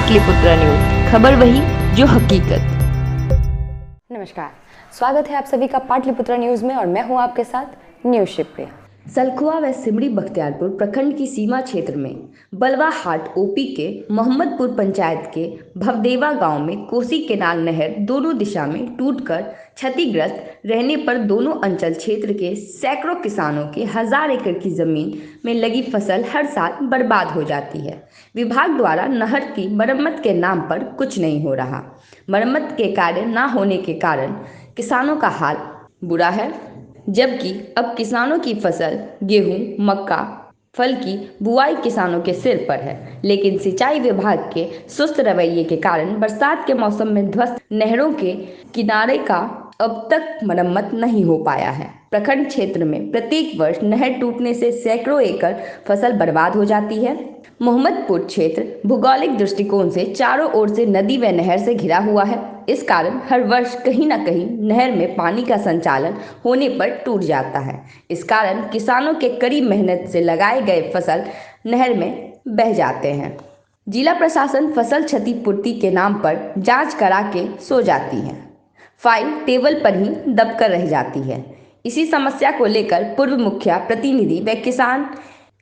Pataliputra news, खबर वही जो हकीकत। नमस्कार, स्वागत है आप सभी का पाटलिपुत्र न्यूज में और मैं हूं आपके साथ न्यूज शिवप्रिया। सलखुआ व सिमरी बख्तियारपुर प्रखंड की सीमा क्षेत्र में बलवा हाट ओपी के मोहम्मदपुर पंचायत के भवदेवा गांव में कोसी केनाल नहर दोनों दिशा में टूटकर क्षतिग्रस्त रहने पर दोनों अंचल क्षेत्र के सैकड़ों किसानों के 1000 एकड़ की जमीन में लगी फसल हर साल बर्बाद हो जाती है। विभाग द्वारा नहर की मरम्मत के नाम पर कुछ नहीं हो रहा। मरम्मत के कार्य न होने के कारण किसानों का हाल बुरा है, जबकि अब किसानों की फसल गेहूं, मक्का, फल की बुआई किसानों के सिर पर है, लेकिन सिंचाई विभाग के सुस्त रवैये के कारण बरसात के मौसम में ध्वस्त नहरों के किनारे का अब तक मरम्मत नहीं हो पाया है। प्रखंड क्षेत्र में प्रत्येक वर्ष नहर टूटने से सैकड़ों एकड़ फसल बर्बाद हो जाती है। मोहम्मदपुर क्षेत्र भौगोलिक दृष्टिकोण से चारों ओर से नदी व नहर से घिरा हुआ है। इस कारण हर वर्ष कहीं न कहीं नहर में पानी का संचालन होने पर टूट जाता है। इस कारण किसानों के कड़ी मेहनत से लगाए गए फसल नहर में बह जाते हैं। जिला प्रशासन फसल क्षतिपूर्ति के नाम पर जांच करा के सो जाती है, फाइल टेबल पर ही दबकर रह जाती है। इसी समस्या को लेकर पूर्व मुखिया प्रतिनिधि व किसान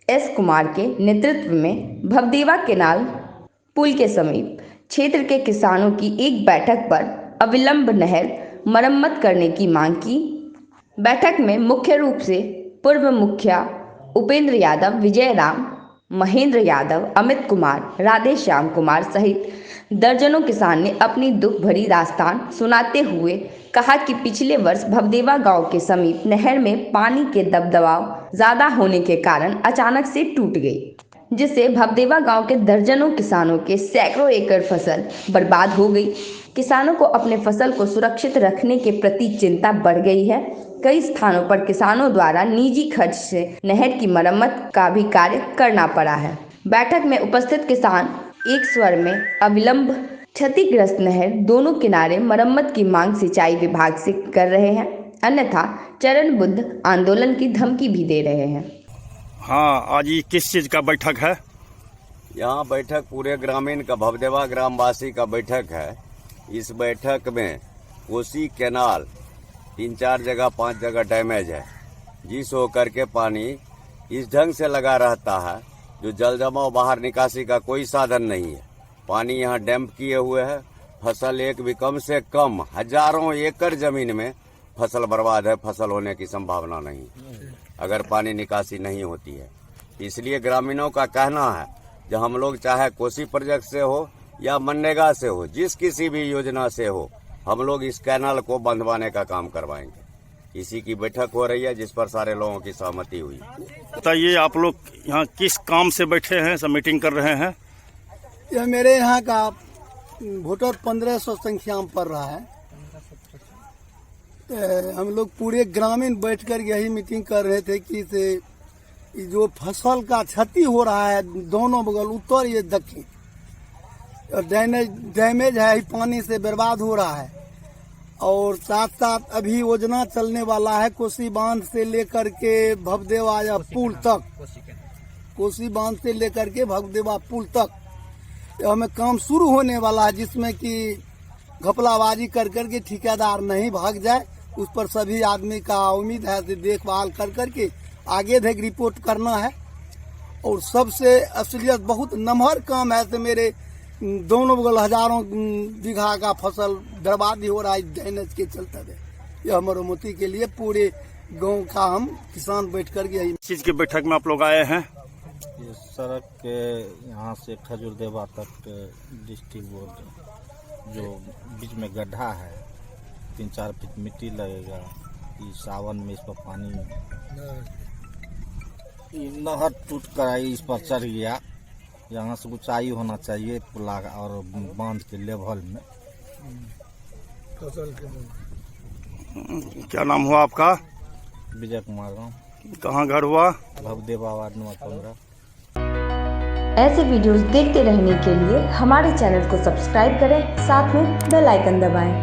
एस कुमार के नेतृत्व में भवदेवा केनाल पुल के समीप क्षेत्र के किसानों की एक बैठक पर अविलंब नहर मरम्मत करने की मांग की। बैठक में मुख्य रूप से पूर्व मुखिया उपेंद्र यादव, विजय राम, महेंद्र यादव, अमित कुमार, राधेश्याम कुमार सहित दर्जनों किसान ने अपनी दुख भरी दास्तान सुनाते हुए कहा कि पिछले वर्ष भवदेवा गांव के समीप नहर में पानी के दबाव ज्यादा होने के कारण अचानक से टूट गई, जिससे भवदेवा गांव के दर्जनों किसानों के सैकड़ों एकड़ फसल बर्बाद हो गई। किसानों को अपने फसल को सुरक्षित रखने के प्रति चिंता बढ़ गई है। कई स्थानों पर किसानों द्वारा निजी खर्च से नहर की मरम्मत का भी कार्य करना पड़ा है। बैठक में उपस्थित किसान एक स्वर में अविलंब क्षतिग्रस्त नहर दोनों किनारे मरम्मत की मांग सिंचाई विभाग से कर रहे हैं, अन्यथा चरणबद्ध आंदोलन की धमकी भी दे रहे हैं। हाँ, आज ये किस चीज का बैठक है? यहाँ बैठक पूरे ग्रामीण का भवदेवा ग्रामवासी का बैठक है। इस बैठक में कोसी कैनाल 3-4 जगह 5 जगह डैमेज है, जिस होकर के पानी इस ढंग से लगा रहता है जो जल जमाव बाहर निकासी का कोई साधन नहीं है। पानी यहाँ डैम्प किए हुए है। फसल एक भी कम से कम हजारों एकड़ जमीन में फसल बर्बाद है, फसल होने की संभावना नहीं अगर पानी निकासी नहीं होती है। इसलिए ग्रामीणों का कहना है जो हम लोग चाहे कोसी प्रोजेक्ट से हो या मनरेगा से हो, जिस किसी भी योजना से हो, हम लोग इस कैनाल को बंधवाने का काम करवाएंगे। इसी की बैठक हो रही है जिस पर सारे लोगों की सहमति हुई। बताइए, आप लोग यहाँ किस काम से बैठे हैं, सब मीटिंग कर रहे हैं? यह मेरे यहाँ का वोटर 1500 संख्या में पड़ रहा है। हम लोग पूरे ग्रामीण बैठकर यही मीटिंग कर रहे थे कि से जो फसल का क्षति हो रहा है दोनों बगल उत्तर ये दक्षिण, और डैमेज है, पानी से बर्बाद हो रहा है। और साथ साथ अभी योजना चलने वाला है कोसी बांध से लेकर के भवदेवा या पुल तक, कोसी बांध से लेकर के भवदेवा पुल तक हमें काम शुरू होने वाला है, जिसमें कि घपलाबाजी कर करके ठेकेदार नहीं भाग जाए, उस पर सभी आदमी का उम्मीद है कि देखभाल कर करके आगे तक रिपोर्ट करना है। और सबसे असलियत बहुत नमहर काम है तो मेरे दोनों बगल हजारों बीघा का फसल बर्बादी हो रहा है ड्रेनेज के चलते। यह मरम्मती के लिए पूरे गांव का हम किसान बैठ कर गए। चीज की बैठक में आप लोग आए हैं? ये सड़क के यहाँ से खजूरदेवा तक डिस्ट्रिक्ट बोर्ड जो बीच में गड्ढा है, 3-4 फीट मिट्टी लगेगा। ये सावन में इस पर पानी नहर टूट कर आई, इस पर चढ़ गया। यहाँ से ऊंचाई होना चाहिए पुला और बांध के लेवल में। क्या नाम हुआ आपका? विजय कुमार राम। कहाँ घर हुआ? भवदेवा वार्ड नंबर 15। ऐसे वीडियोस देखते रहने के लिए हमारे चैनल को सब्सक्राइब करें, साथ में बेल आइकन दबाएं।